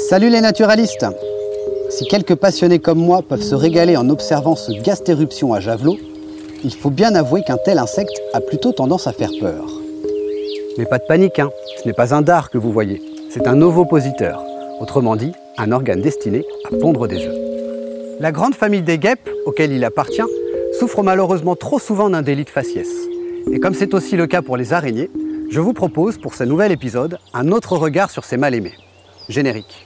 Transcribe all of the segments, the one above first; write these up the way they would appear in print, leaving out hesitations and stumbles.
Salut les naturalistes! Si quelques passionnés comme moi peuvent se régaler en observant ce gastéruption à javelot, il faut bien avouer qu'un tel insecte a plutôt tendance à faire peur. Mais pas de panique, hein. Ce n'est pas un dard que vous voyez, c'est un ovipositeur, autrement dit, un organe destiné à pondre des œufs. La grande famille des guêpes, auquel il appartient, souffre malheureusement trop souvent d'un délit de faciès. Et comme c'est aussi le cas pour les araignées, je vous propose pour ce nouvel épisode un autre regard sur ces mal-aimés. Générique.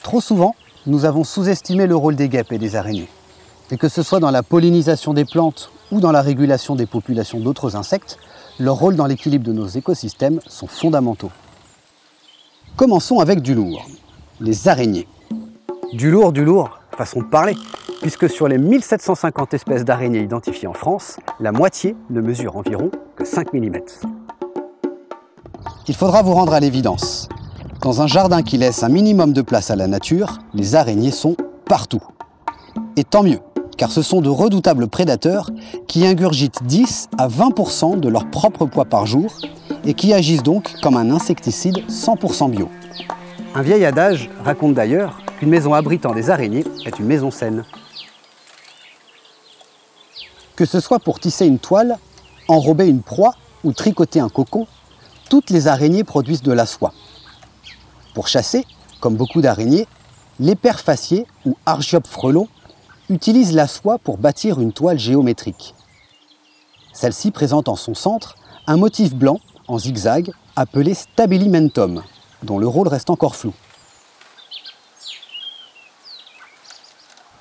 Trop souvent, nous avons sous-estimé le rôle des guêpes et des araignées. Et que ce soit dans la pollinisation des plantes ou dans la régulation des populations d'autres insectes, leur rôle dans l'équilibre de nos écosystèmes sont fondamentaux. Commençons avec du lourd, les araignées. Du lourd, façon de parler, puisque sur les 1750 espèces d'araignées identifiées en France, la moitié ne mesure environ que 5 mm. Il faudra vous rendre à l'évidence. Dans un jardin qui laisse un minimum de place à la nature, les araignées sont partout. Et tant mieux, car ce sont de redoutables prédateurs qui ingurgitent 10 à 20% de leur propre poids par jour et qui agissent donc comme un insecticide 100% bio. Un vieil adage raconte d'ailleurs qu'une maison abritant des araignées est une maison saine. Que ce soit pour tisser une toile, enrober une proie ou tricoter un cocon, toutes les araignées produisent de la soie. Pour chasser, comme beaucoup d'araignées, l'éperfacier ou Argiope frelon utilise la soie pour bâtir une toile géométrique. Celle-ci présente en son centre un motif blanc en zigzag appelé stabilimentum, dont le rôle reste encore flou.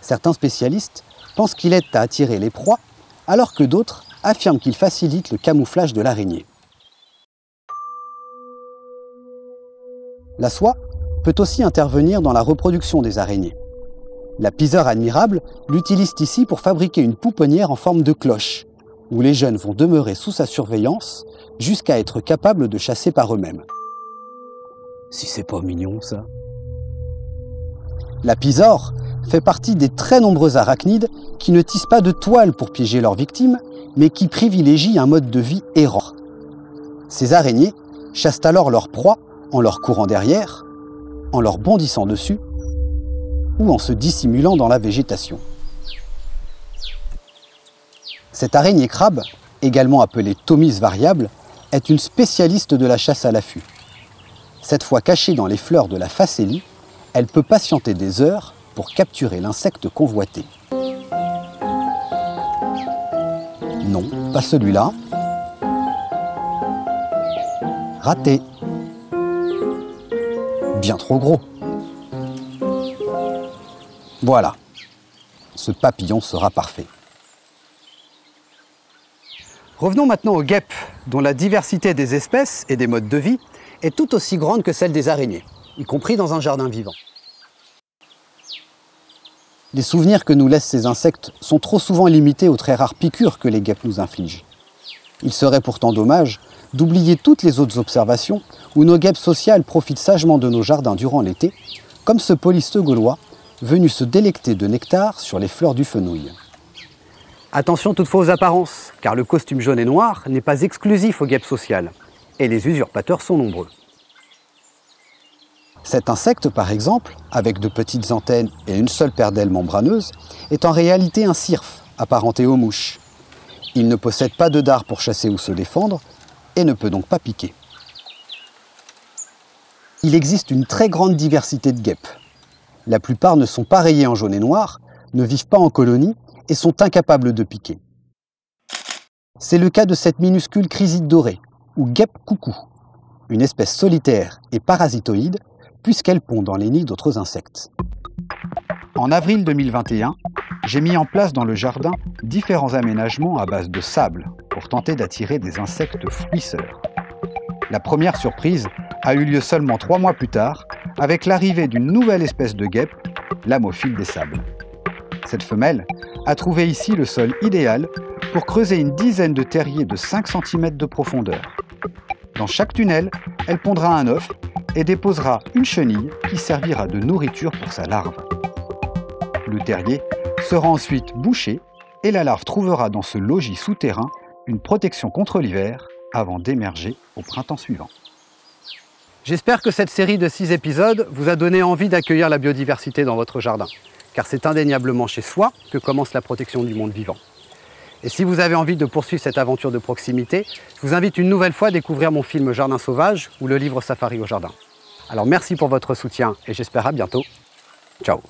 Certains spécialistes pensent qu'il aide à attirer les proies, alors que d'autres affirment qu'il facilite le camouflage de l'araignée. La soie peut aussi intervenir dans la reproduction des araignées. L'apiseur admirable l'utilise ici pour fabriquer une pouponnière en forme de cloche, où les jeunes vont demeurer sous sa surveillance jusqu'à être capables de chasser par eux-mêmes. Si c'est pas mignon, ça. L'apiseur fait partie des très nombreux arachnides qui ne tissent pas de toile pour piéger leurs victimes, mais qui privilégient un mode de vie errant. Ces araignées chassent alors leur proie en leur courant derrière, en leur bondissant dessus ou en se dissimulant dans la végétation. Cette araignée crabe, également appelée Thomis variable, est une spécialiste de la chasse à l'affût. Cette fois cachée dans les fleurs de la phacélie, elle peut patienter des heures pour capturer l'insecte convoité. Non, pas celui-là. Raté. Bien trop gros. Voilà, ce papillon sera parfait. Revenons maintenant aux guêpes, dont la diversité des espèces et des modes de vie est tout aussi grande que celle des araignées, y compris dans un jardin vivant. Les souvenirs que nous laissent ces insectes sont trop souvent limités aux très rares piqûres que les guêpes nous infligent. Il serait pourtant dommage d'oublier toutes les autres observations où nos guêpes sociales profitent sagement de nos jardins durant l'été, comme ce polisteux gaulois venu se délecter de nectar sur les fleurs du fenouil. Attention toutefois aux apparences, car le costume jaune et noir n'est pas exclusif aux guêpes sociales, et les usurpateurs sont nombreux. Cet insecte, par exemple, avec de petites antennes et une seule paire d'ailes membraneuses, est en réalité un cirfe, apparenté aux mouches. Il ne possède pas de dard pour chasser ou se défendre, et ne peut donc pas piquer. Il existe une très grande diversité de guêpes. La plupart ne sont pas rayées en jaune et noir, ne vivent pas en colonie et sont incapables de piquer. C'est le cas de cette minuscule chryside dorée, ou guêpe coucou, une espèce solitaire et parasitoïde, puisqu'elle pond dans les nids d'autres insectes. En avril 2021, j'ai mis en place dans le jardin différents aménagements à base de sable pour tenter d'attirer des insectes fruisseurs. La première surprise a eu lieu seulement 3 mois plus tard, avec l'arrivée d'une nouvelle espèce de guêpe l'amophile des sables. Cette femelle a trouvé ici le sol idéal pour creuser une dizaine de terriers de 5 cm de profondeur. Dans chaque tunnel, elle pondra un œuf et déposera une chenille qui servira de nourriture pour sa larve. Le terrier sera ensuite bouché et la larve trouvera dans ce logis souterrain une protection contre l'hiver avant d'émerger au printemps suivant. J'espère que cette série de 6 épisodes vous a donné envie d'accueillir la biodiversité dans votre jardin, car c'est indéniablement chez soi que commence la protection du monde vivant. Et si vous avez envie de poursuivre cette aventure de proximité, je vous invite une nouvelle fois à découvrir mon film Jardin sauvage ou le livre Safari au jardin. Alors merci pour votre soutien et j'espère à bientôt. Ciao.